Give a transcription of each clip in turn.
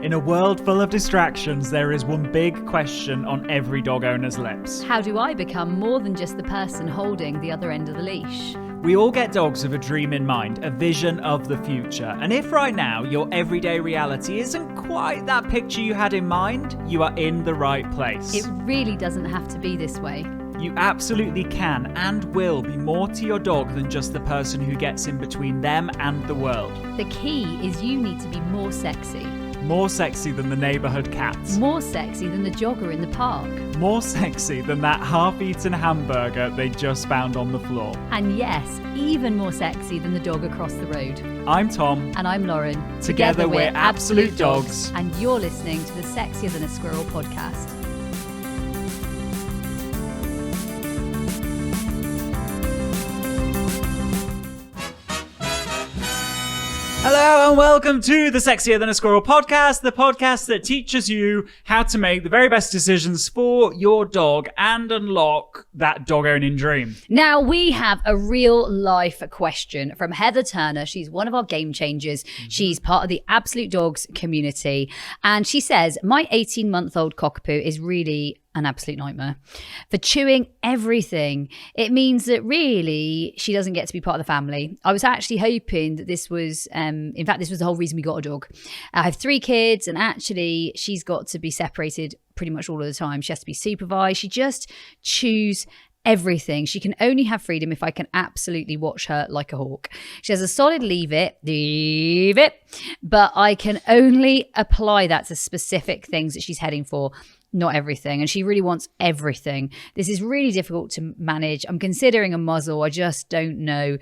In a world full of distractions, there is one big question on every dog owner's lips. How do I become more than just the person holding the other end of the leash? We all get dogs with a dream in mind, a vision of the future. And if right now your everyday reality isn't quite that picture you had in mind, you are in the right place. It really doesn't have to be this way. You absolutely can and will be more to your dog than just the person who gets in between them and the world. The key is you need to be more sexy. More sexy than the neighbourhood cat. More sexy than the jogger in the park. More sexy than that half-eaten hamburger they just found on the floor. And yes, even more sexy than the dog across the road. I'm Tom. And I'm Lauren. Together we're Absolute Dogs. And you're listening to the Sexier Than a Squirrel podcast. Hello and welcome to the Sexier Than a Squirrel podcast, the podcast that teaches you how to make the very best decisions for your dog and unlock that dog owning dream. Now we have a real life question from Heather Turner. She's one of our game changers. She's part of the Absolute Dogs community. And she says, my 18-month-old cockapoo is really an absolute nightmare for chewing everything. It means that really she doesn't get to be part of the family. I was actually hoping that this was, in fact, this was the whole reason we got a dog. I have 3 kids and actually she's got to be separated pretty much all of the time. She has to be supervised. She just chews everything. She can only have freedom if I can absolutely watch her like a hawk. She has a solid leave it, but I can only apply that to specific things that she's heading for. Not everything. And she really wants everything. This is really difficult to manage. I'm considering a muzzle. I just don't know.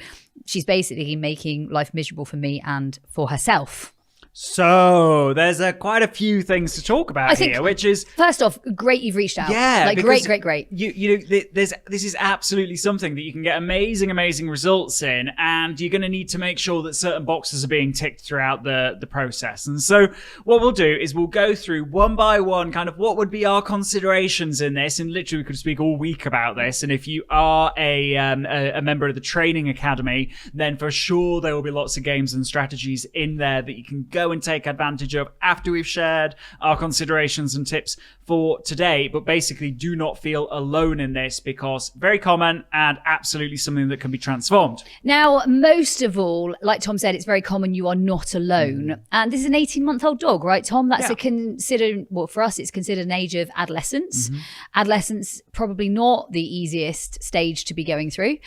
She's basically making life miserable for me and for herself. So there's quite a few things to talk about here, which is... First off, great you've reached out. Yeah. Like, great. You know, this is absolutely something that you can get amazing results in, and you're going to need to make sure that certain boxes are being ticked throughout the process. And so what we'll do is we'll go through one by one kind of what would be our considerations in this, and literally we could speak all week about this. And if you are a member of the training academy, then for sure there will be lots of games and strategies in there that you can go and take advantage of after we've shared our considerations and tips for today. But basically, do not feel alone in this, because very common and absolutely something that can be transformed. Now, most of all, like Tom said, it's very common you are not alone. And this is an 18-month-old dog, right, Tom? That's for us, it's considered an age of adolescence. Adolescence, probably not the easiest stage to be going through.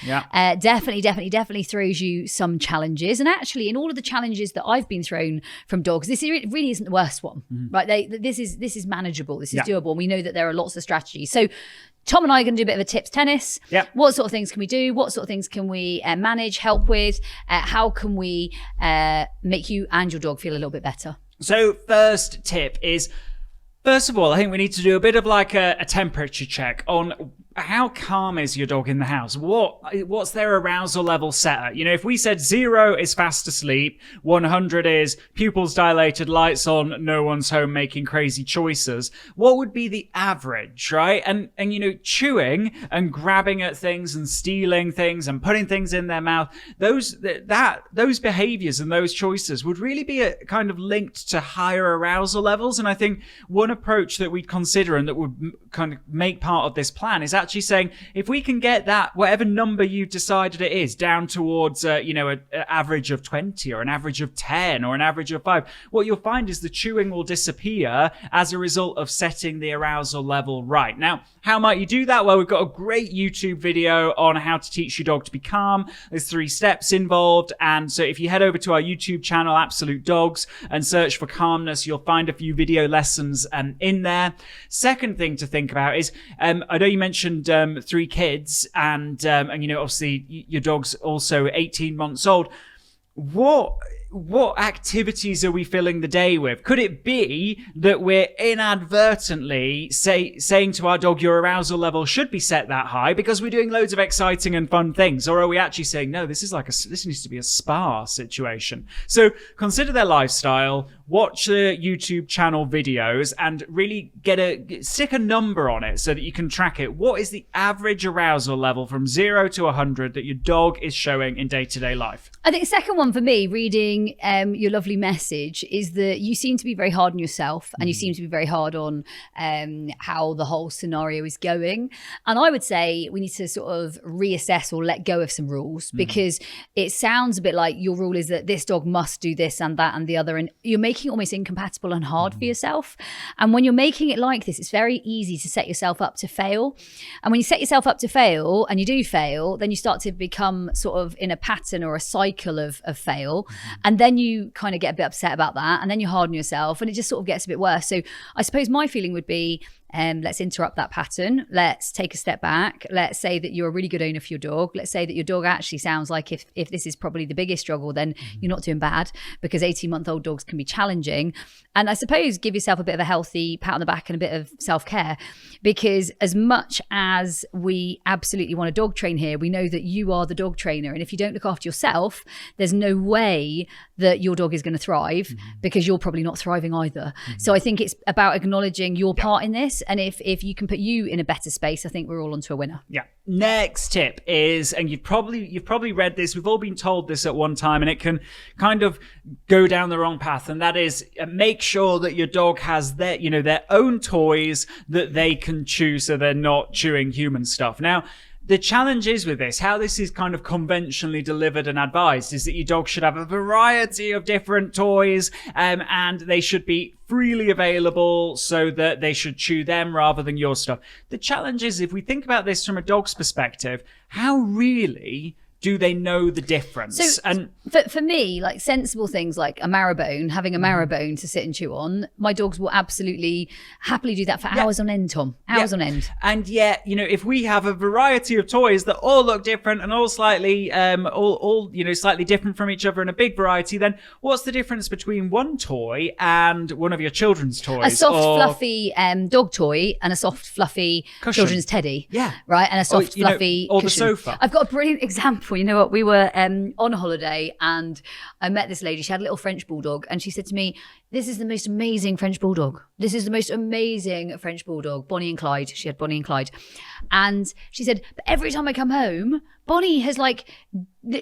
Definitely throws you some challenges. And actually, in all of the challenges that I've been thrown from dogs, this really isn't the worst one, right? This is manageable. This is doable. And we know that there are lots of strategies. So Tom and I are going to do a bit of a tips tennis. What sort of things can we do? What sort of things can we manage, help with? How can we make you and your dog feel a little bit better? So first tip is, first of all, I think we need to do a bit of like a temperature check on how calm is your dog in the house? What's their arousal level set at? You know, if we said 0 is fast asleep, 100 is pupils dilated, lights on, no one's home making crazy choices, what would be the average, right? And you know, chewing and grabbing at things and stealing things and putting things in their mouth, those behaviors and those choices would really be a kind of linked to higher arousal levels. And I think one approach that we'd consider and that would kind of make part of this plan is actually saying, if we can get that, whatever number you decided it is, down towards, an average of 20 or an average of 10 or an average of 5, what you'll find is the chewing will disappear as a result of setting the arousal level right. Now, how might you do that? Well, we've got a great YouTube video on how to teach your dog to be calm. There's 3 steps involved. And so if you head over to our YouTube channel, Absolute Dogs, and search for Calmness, you'll find a few video lessons in there. Second thing to think about is, I know you mentioned 3 kids and you know, obviously your dog's also 18 months old. What activities are we filling the day with? Could it be that we're inadvertently saying to our dog, your arousal level should be set that high because we're doing loads of exciting and fun things? Or are we actually saying, no, this needs to be a spa situation? So consider their lifestyle, watch the YouTube channel videos, and really stick a number on it so that you can track it. What is the average arousal level from 0 to 100 that your dog is showing in day-to-day life? I think the second one for me, reading reading your lovely message is that you seem to be very hard on yourself, and you seem to be very hard on how the whole scenario is going. And I would say we need to sort of reassess or let go of some rules, because it sounds a bit like your rule is that this dog must do this and that and the other, and you're making it almost incompatible and hard for yourself. And when you're making it like this, it's very easy to set yourself up to fail. And when you set yourself up to fail and you do fail, then you start to become sort of in a pattern or a cycle of fail. And then you kind of get a bit upset about that, and then you harden yourself, and it just sort of gets a bit worse. So I suppose my feeling would be, let's interrupt that pattern. Let's take a step back. Let's say that you're a really good owner for your dog. Let's say that your dog actually sounds like if this is probably the biggest struggle, then you're not doing bad, because 18-month-old dogs can be challenging. And I suppose give yourself a bit of a healthy pat on the back and a bit of self-care, because as much as we absolutely want to dog train here, we know that you are the dog trainer. And if you don't look after yourself, there's no way that your dog is going to thrive, because you're probably not thriving either. So I think it's about acknowledging your part in this. And if you can put you in a better space, I think we're all onto a winner. Yeah. Next tip is, and you've probably read this, we've all been told this at one time, and it can kind of go down the wrong path, and that is make sure that your dog has their own toys that they can chew, so they're not chewing human stuff. Now, the challenge is with this, how this is kind of conventionally delivered and advised, is that your dog should have a variety of different toys, and they should be freely available, so that they should chew them rather than your stuff. The challenge is, if we think about this from a dog's perspective, how really do they know the difference? So, and for me, like sensible things like a marrowbone, having a marrowbone to sit and chew on, my dogs will absolutely happily do that for hours on end, Tom. Hours on end. And yet, if we have a variety of toys that all look different and all slightly, slightly different from each other in a big variety, then what's the difference between one toy and one of your children's toys? A soft, fluffy dog toy and a soft, fluffy cushion. Children's teddy. Yeah. Right? And a soft, fluffy or cushion. the sofa. I've got a brilliant example. You know what? We were on holiday, and I met this lady. She had a little French bulldog, and she said to me, "This is the most amazing French bulldog. This is the most amazing French bulldog, Bonnie and Clyde." She had Bonnie and Clyde. And she said, "But every time I come home, Bonnie has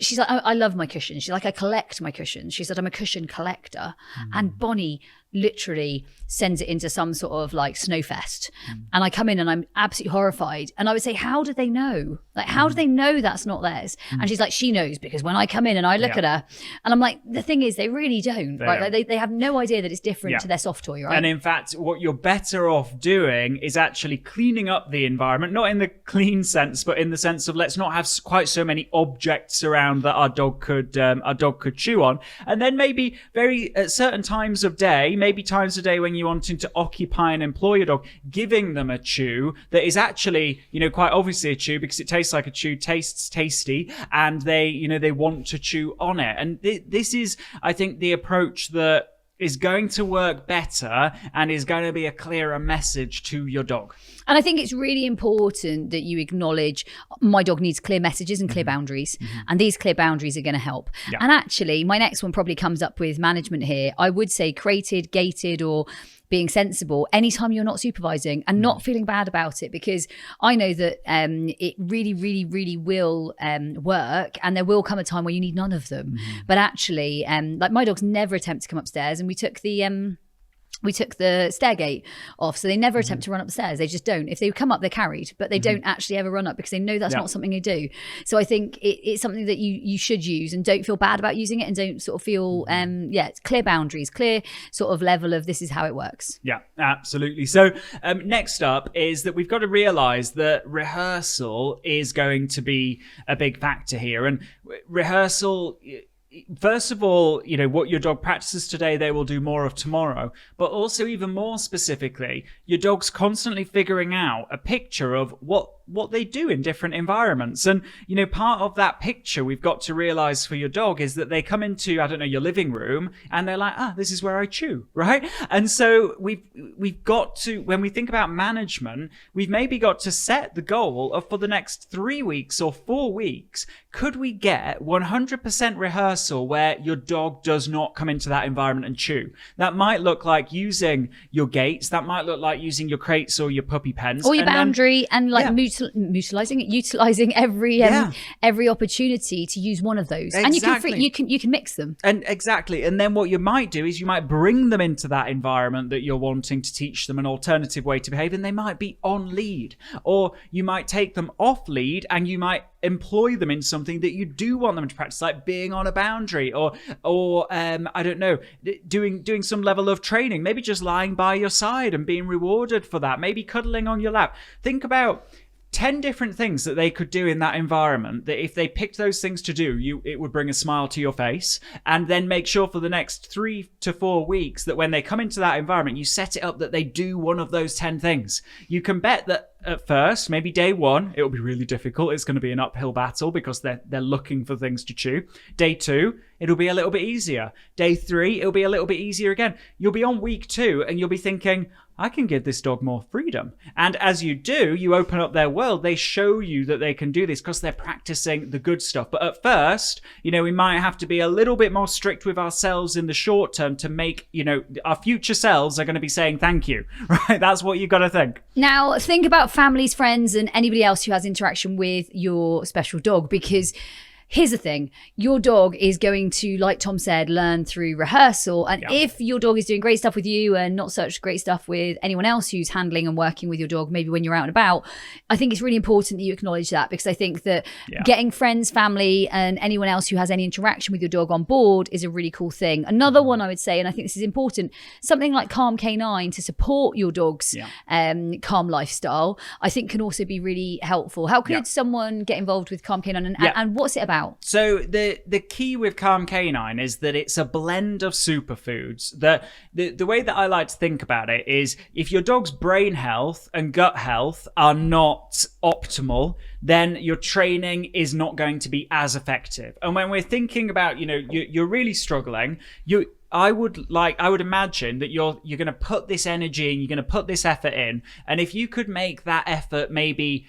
she's like, I love my cushions. She's like, I collect my cushions." She said, "I'm a cushion collector." And Bonnie literally sends it into some sort of like snowfest. And I come in and I'm absolutely horrified. And I would say, how do they know? Like, how do they know that's not theirs? And she's like, she knows, because when I come in and I look at her, and I'm like, the thing is, they really don't, right? Like, they have no idea that it's different to their soft toy, right? And in fact, what you're better off doing is actually cleaning up the environment, not in the clean sense, but in the sense of, let's not have quite so many objects around that our dog could chew on. And then maybe at certain times of day, maybe times a day when you're wanting to occupy and employ your dog, giving them a chew that is actually, quite obviously a chew, because it tastes like a chew, tastes tasty, and they want to chew on it. And this is, I think, the approach that is going to work better and is going to be a clearer message to your dog. And I think it's really important that you acknowledge my dog needs clear messages and clear boundaries. And these clear boundaries are going to help. Yeah. And actually, my next one probably comes up with management here. I would say crated, gated, or being sensible anytime you're not supervising, and not feeling bad about it, because I know that it really, really, really will work, and there will come a time where you need none of them. But actually, like my dogs never attempt to come upstairs, and we took the stair gate off, so they never attempt to run up the stairs. They just don't. If they come up, they're carried, but they don't actually ever run up, because they know that's not something they do. So I think it's something that you should use, and don't feel bad about using it, and don't sort of feel it's clear boundaries, clear sort of level of this is how it works. Yeah, absolutely. So next up is that we've got to realize that rehearsal is going to be a big factor here. And rehearsal, first of all, what your dog practices today, they will do more of tomorrow. But also, even more specifically, your dog's constantly figuring out a picture of what they do in different environments. And, part of that picture we've got to realize for your dog is that they come into, your living room, and they're like, this is where I chew, right? And so we've got to, when we think about management, we've maybe got to set the goal of, for the next 3 weeks or 4 weeks, could we get 100% rehearsal where your dog does not come into that environment and chew? That might look like using your gates. That might look like using your crates or your puppy pens. Or your boundary, and like mood utilizing every opportunity to use one of those. Exactly. And you can mix them. And then what you might do is you might bring them into that environment that you're wanting to teach them an alternative way to behave, and they might be on lead, or you might take them off lead and you might employ them in something that you do want them to practice, like being on a boundary, or I don't know, doing some level of training, maybe just lying by your side and being rewarded for that, maybe cuddling on your lap. Think about 10 different things that they could do in that environment that if they picked those things to do, it would bring a smile to your face. And then make sure for the next 3 to 4 weeks that when they come into that environment, you set it up that they do one of those 10 things. You can bet that at first, maybe day 1, it'll be really difficult. It's going to be an uphill battle because they're looking for things to chew. Day 2, it'll be a little bit easier. Day 3, it'll be a little bit easier again. You'll be on week 2 and you'll be thinking, I can give this dog more freedom. And as you do, you open up their world. They show you that they can do this because they're practicing the good stuff. But at first, we might have to be a little bit more strict with ourselves in the short term to make, our future selves are going to be saying thank you, right? That's what you've got to think. Now, think about families, friends, and anybody else who has interaction with your special dog, because here's the thing. Your dog is going to, like Tom said, learn through rehearsal. And if your dog is doing great stuff with you and not such great stuff with anyone else who's handling and working with your dog, maybe when you're out and about, I think it's really important that you acknowledge that, because I think that getting friends, family, and anyone else who has any interaction with your dog on board is a really cool thing. Another one I would say, and I think this is important, something like Calm Canine to support your dog's calm lifestyle, I think can also be really helpful. How could someone get involved with Calm Canine, and what's it about? So the key with Calm Canine is that it's a blend of superfoods. The way that I like to think about it is if your dog's brain health and gut health are not optimal, then your training is not going to be as effective. And when we're thinking about, you're really struggling, I would imagine that you're going to put this energy and you're going to put this effort in. And if you could make that effort maybe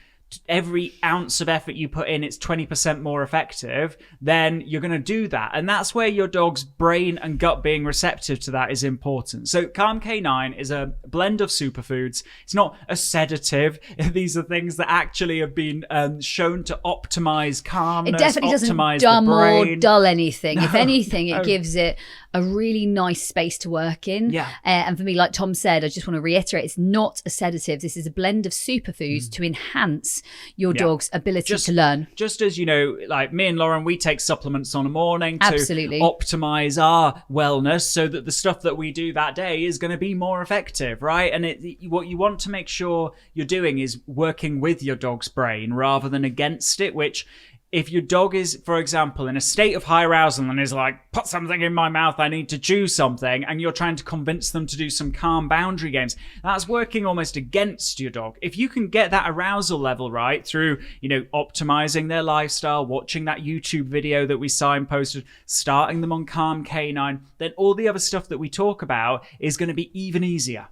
every ounce of effort you put in, it's 20% more effective, then you're going to do that. And that's where your dog's brain and gut being receptive to that is important. So Calm Canine is a blend of superfoods. It's not a sedative. These are things that actually have been shown to optimize calmness. It definitely doesn't dumb or dull anything. If anything, it gives it a really nice space to work in. And for me, like Tom said, I just want to reiterate, it's not a sedative. This is a blend of superfoods to enhance your dog's ability to learn. Just as, like me and Lauren, we take supplements on a morning to optimize our wellness so that the stuff that we do that day is going to be more effective, right? And what you want to make sure you're doing is working with your dog's brain rather than against it, which if your dog is, for example, in a state of high arousal and is like, put something in my mouth, I need to chew something, and you're trying to convince them to do some calm boundary games, that's working almost against your dog. If you can get that arousal level right through, optimizing their lifestyle, watching that YouTube video that we signposted, starting them on Calm Canine, then all the other stuff that we talk about is going to be even easier.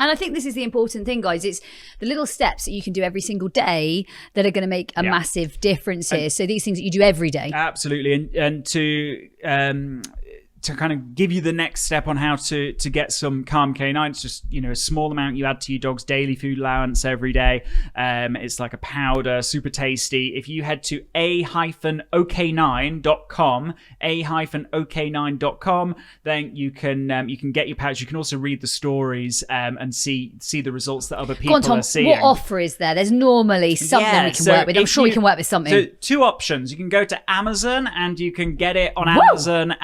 And I think this is the important thing, guys. It's the little steps that you can do every single day that are going to make a massive difference here. So these things that you do every day. Absolutely. And to kind of give you the next step on how to get some Calm Canine, it's just, a small amount you add to your dog's daily food allowance every day. It's like a powder, super tasty. If you head to a-ok9.com, then you can get your pouch. You can also read the stories and see the results that other people are seeing. What offer is there? There's normally something we can work with. I'm sure we can work with something. So 2 options. You can go to Amazon and you can get it on Amazon,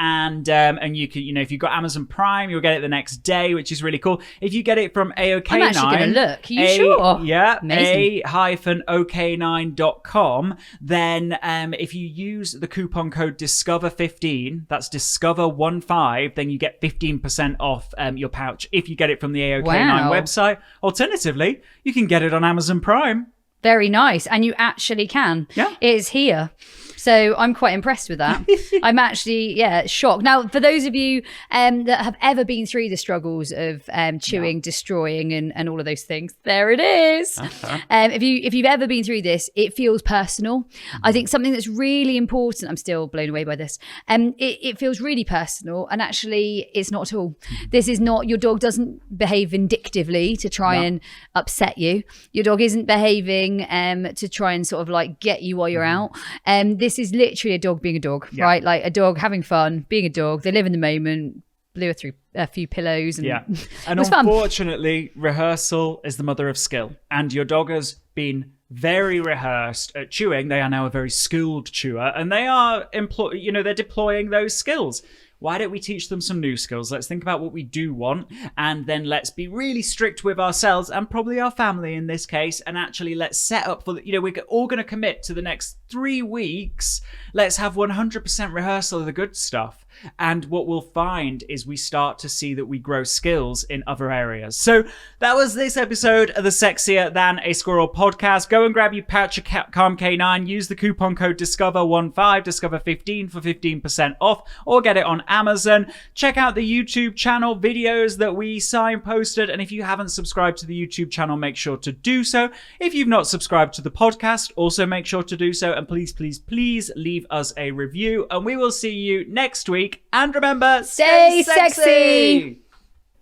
and you can, if you've got Amazon Prime, you'll get it the next day, which is really cool. If you get it from AOK9, I'm actually going to look. Are you sure? Yeah, amazing. a-ok9.com. Then if you use the coupon code Discover15, that's Discover15, then you get 15% off your pouch if you get it from the AOK9 website. Alternatively, you can get it on Amazon Prime. Very nice. And you actually can. Yeah. It is here. So I'm quite impressed with that. I'm actually, shocked. Now, for those of you that have ever been through the struggles of chewing, destroying, and all of those things, there it is. If you've ever been through this, it feels personal. I think something that's really important, I'm still blown away by this, it feels really personal, and actually it's not at all. This is not, your dog doesn't behave vindictively to try and upset you. Your dog isn't behaving to try and sort of like get you while you're out. This is literally a dog being a dog, right? Like a dog having fun, being a dog. They live in the moment, blew through a few pillows. And and unfortunately, Rehearsal is the mother of skill. And your dog has been very rehearsed at chewing. They are now a very skilled chewer, and they are they're deploying those skills. Why don't we teach them some new skills? Let's think about what we do want, and then let's be really strict with ourselves and probably our family in this case, and actually let's set up for we're all going to commit to the next 3 weeks. Let's have 100% rehearsal of the good stuff. And what we'll find is we start to see that we grow skills in other areas. So that was this episode of the Sexier Than a Squirrel podcast. Go and grab your pouch of Calm Canine. Use the coupon code DISCOVER15, DISCOVER15 for 15% off, or get it on Amazon. Check out the YouTube channel videos that we signposted. And if you haven't subscribed to the YouTube channel, make sure to do so. If you've not subscribed to the podcast, also make sure to do so. And please, please, please leave us a review. And we will see you next week. And remember, stay sexy!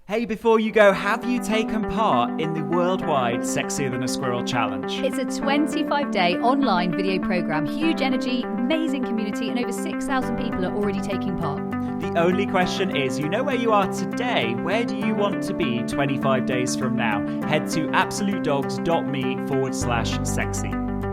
Hey, before you go, have you taken part in the worldwide Sexier Than a Squirrel Challenge? It's a 25-day online video program, huge energy, amazing community, and over 6,000 people are already taking part. The only question is, you know where you are today. Where do you want to be 25 days from now? Head to absolutedogs.me/sexy.